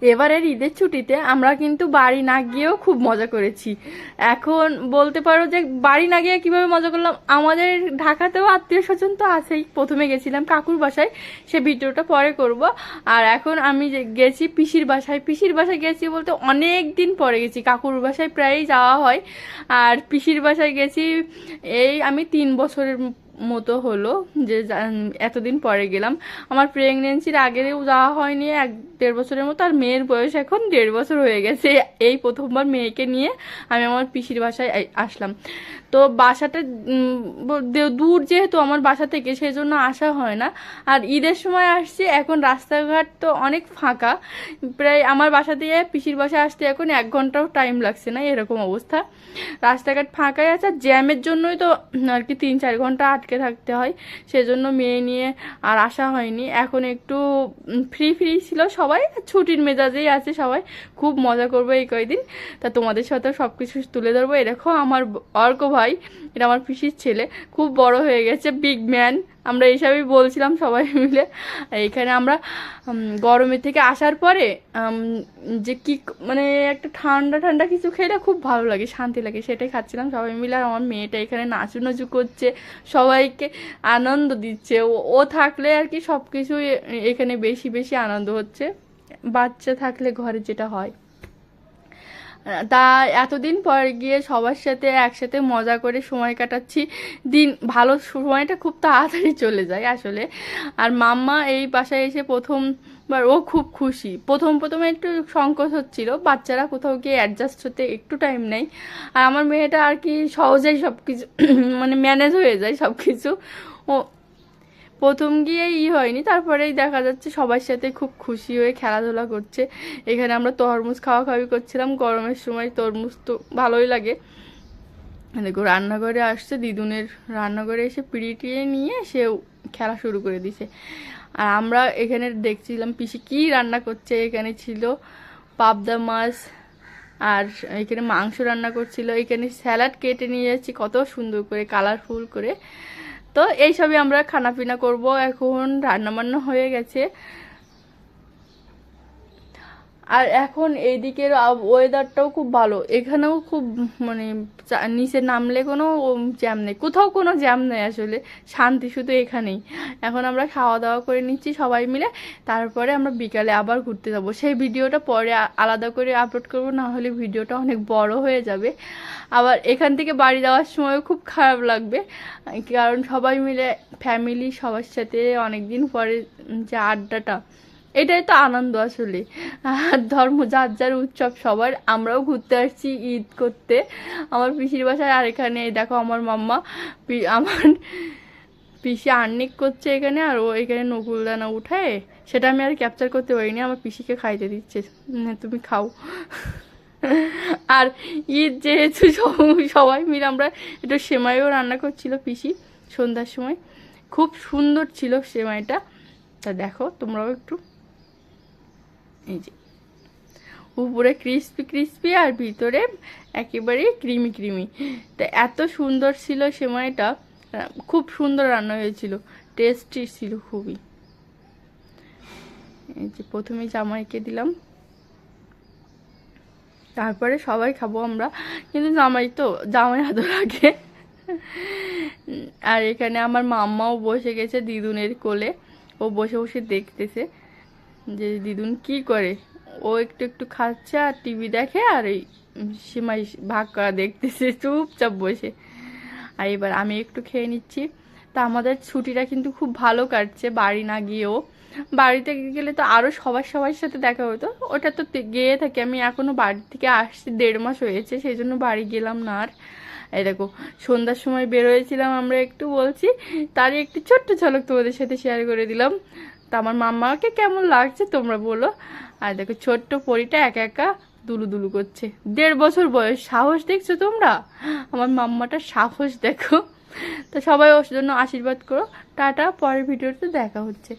এবারের ঈদের ছুটিতে আমরা কিন্তু বাড়ি না গিয়েও খুব মজা করেছি। এখন বলতে পারো যে বাড়ি না গিয়ে কিভাবে মজা করলাম, আমাদের ঢাকাতেও আত্মীয় স্বজন তো আছেই। প্রথমে গেছিলাম কাকুর বাসায়, সে ভিডিওটা পরে করব। আর এখন আমি গেছি পিসির বাসায়। পিসির বাসায় গেছি বলতে অনেক দিন পরে গেছি, কাকুর বাসায় প্রায়ই যাওয়া হয়। আর পিসির বাসায় গেছি এই আমি 3 বছরের মতো হলো যে এতদিন পরে গেলাম। আমার প্রেগনেন্সির আগেও যাওয়া হয়নি 1-1.5 বছরের মতো, আর মেয়ের বয়স এখন 1.5 বছর হয়ে গেছে। এই প্রথমবার মেয়েকে নিয়ে আমি আমার পিসির বাসায় আসলাম। তো বাসাটা দূর যেহেতু আমার বাসা থেকে, সেই জন্য আসা হয় না। আর ঈদের সময় আসছি, এখন রাস্তাঘাট তো অনেক ফাঁকা, প্রায় আমার বাসা দিয়ে পিসির বাসায় আসতে এখন 1 ঘন্টাও টাইম লাগছে না, এরকম অবস্থা। রাস্তাঘাট ফাঁকাই আছে, জ্যামের জন্যই তো আর কি 3-4 ঘন্টা আটকে থাকতে হয়। সেজন্য মেয়ে নিয়ে আর আসা হয়নি। এখন একটু ফ্রি ফ্রি ছিল সবাই, ছুটির মেজাজেই আছে সবাই, খুব মজা করবো এই কয়দিন। তা তোমাদের সাথেও সব কিছু তুলে ধরবো। এ দেখো আমার অর্ক ভাই, এটা আমার পিসির ছেলে, খুব বড় হয়ে গেছে, বিগ ম্যান। আমরা এইসবই বলছিলাম সবাই মিলে। এখানে আমরা গরমের থেকে আসার পরে যে কি মানে একটা ঠান্ডা ঠান্ডা কিছু খেলে খুব ভালো লাগে, শান্তি লাগে, সেটাই খাচ্ছিলাম সবাই মিলে। আর আমার মেয়েটা এখানে নাচু করছে, সবাইকে আনন্দ দিচ্ছে। ও থাকলে আর কি সব কিছুই এখানে বেশি বেশি আনন্দ হচ্ছে, বাচ্চা থাকলে ঘরে যেটা হয়। তা এতদিন পর গিয়ে সবার সাথে একসাথে মজা করে সময় কাটাচ্ছি। ভালো সময়টা খুব তাড়াতাড়ি চলে যায় আসলে। আর মাম্মা এই বাসায় এসে প্রথমবার ও খুব খুশি। প্রথমে একটু সংকোচ হচ্ছিল, বাচ্চারা কোথাও গিয়ে অ্যাডজাস্ট হতে একটু টাইম নেই। আর আমার মেয়েটা আর কি সহজেই সব কিছু মানে ম্যানেজ হয়ে যায় সব কিছু। ও প্রথম গিয়েই হয়নি, তারপরেই দেখা যাচ্ছে সবার সাথে খুব খুশি হয়ে খেলাধুলা করছে। এখানে আমরা তরমুজ খাওয়াখাওয়ি করছিলাম, গরমের সময় তরমুজ তো ভালোই লাগে। দেখো রান্নাঘরে আসছে, দিদুনের রান্নাঘরে এসে পিড়িয়ে নিয়ে সে খেলা শুরু করে দিছে। আর আমরা এখানে দেখছিলাম পিসি কি রান্না করছে। এখানে ছিল পাবদা মাছ, আর এখানে মাংস রান্না করছিল। এখানে স্যালাড কেটে নিয়ে যাচ্ছি কত সুন্দর করে কালারফুল করে। তো এইসবই আমরা খানাপিনা করব। এখন রান্নাবান্না হয়ে গেছে। আর এখন এইদিকের ওয়েদারটাও খুব ভালো, এখানেও খুব মানে নিচে নামলে কোনো জ্যাম নেই, কোথাও কোনো জ্যাম নেই আসলে, শান্তি শুধু এখানেই। এখন আমরা খাওয়া দাওয়া করে নিচ্ছি সবাই মিলে, তারপরে আমরা বিকালে আবার ঘুরতে যাব। সেই ভিডিওটা পরে আলাদা করে আপলোড করব, না হলে ভিডিওটা অনেক বড় হয়ে যাবে। আবার এখান থেকে বাড়ি যাওয়ার সময়ও খুব খারাপ লাগবে, কারণ সবাই মিলে ফ্যামিলি সবার সাথে অনেকদিন পরে যে আড্ডাটা, এটাই তো আনন্দ আসলে। ধর্ম যার যার উৎসব সবার। আমরাও ঘুরতে আসছি ঈদ করতে আমার পিসির বাসায়। আর এখানে দেখো আমার মাম্মা, আমার পিসি আর্নিক করছে এখানে, আর ও এখানে নকুলদানা উঠায়, সেটা আমি আর ক্যাপচার করতে পারিনি, আমার পিসিকে খাইতে দিচ্ছে, তুমি খাও। আর ঈদ যেহেতু সবাই মিলে আমরা একটু সেমাইও রান্না করছিল পিসি সন্ধ্যার সময়, খুব সুন্দর ছিল সেমাইটা। তা দেখো তোমরাও একটু, এই যে উপরে ক্রিস্পি ক্রিস্পি আর ভিতরে একেবারে ক্রিমি ক্রিমি। তা এত সুন্দর ছিল সেমাইটা, খুব সুন্দর রান্না হয়েছিল, টেস্টি ছিল খুবই। এই যে প্রথমে জামাইকে দিলাম, তারপরে সবাই খাবো আমরা, কিন্তু জামাই আদর আগে। আর এখানে আমার মাম্মাও বসে গেছে দিদুনের কোলে, ও বসে বসে দেখতেছে যে দিদুন কি করে। ও একটু একটু খাচ্ছে আর টিভি দেখে, আর এই সেমাই ভাগ করা দেখতেছে চুপচাপ বসে। আর এবার আমি একটু খেয়ে নিচ্ছি। তা আমাদের ছুটিটা কিন্তু খুব ভালো কাটছে বাড়ি না গিয়েও। বাড়িতে গেলে তো আরও সবার সাথে দেখা হতো, ওটা তো গিয়ে থাকি আমি। এখনও বাড়ি থেকে আসছি 1.5 মাস হয়েছে, সেই জন্য বাড়ি গেলাম না আর। এই দেখো সন্ধ্যার সময় বের হয়েছিলাম আমরা, একটু বলছি, তারই একটি ছোট্ট ঝলক তোমাদের সাথে শেয়ার করে দিলাম। তা আমার মাম্মাকে কেমন লাগছে তোমরা বলো। আর দেখো ছোট্ট পরিটা একা একা দুলু করছে, 1.5 বছর বয়স, সাহস দেখছো তোমরা, আমার মাম্মাটার সাহস দেখো। তো সবাই ওর জন্য আশীর্বাদ করো। টাটা, পরের ভিডিওতে দেখা হচ্ছে।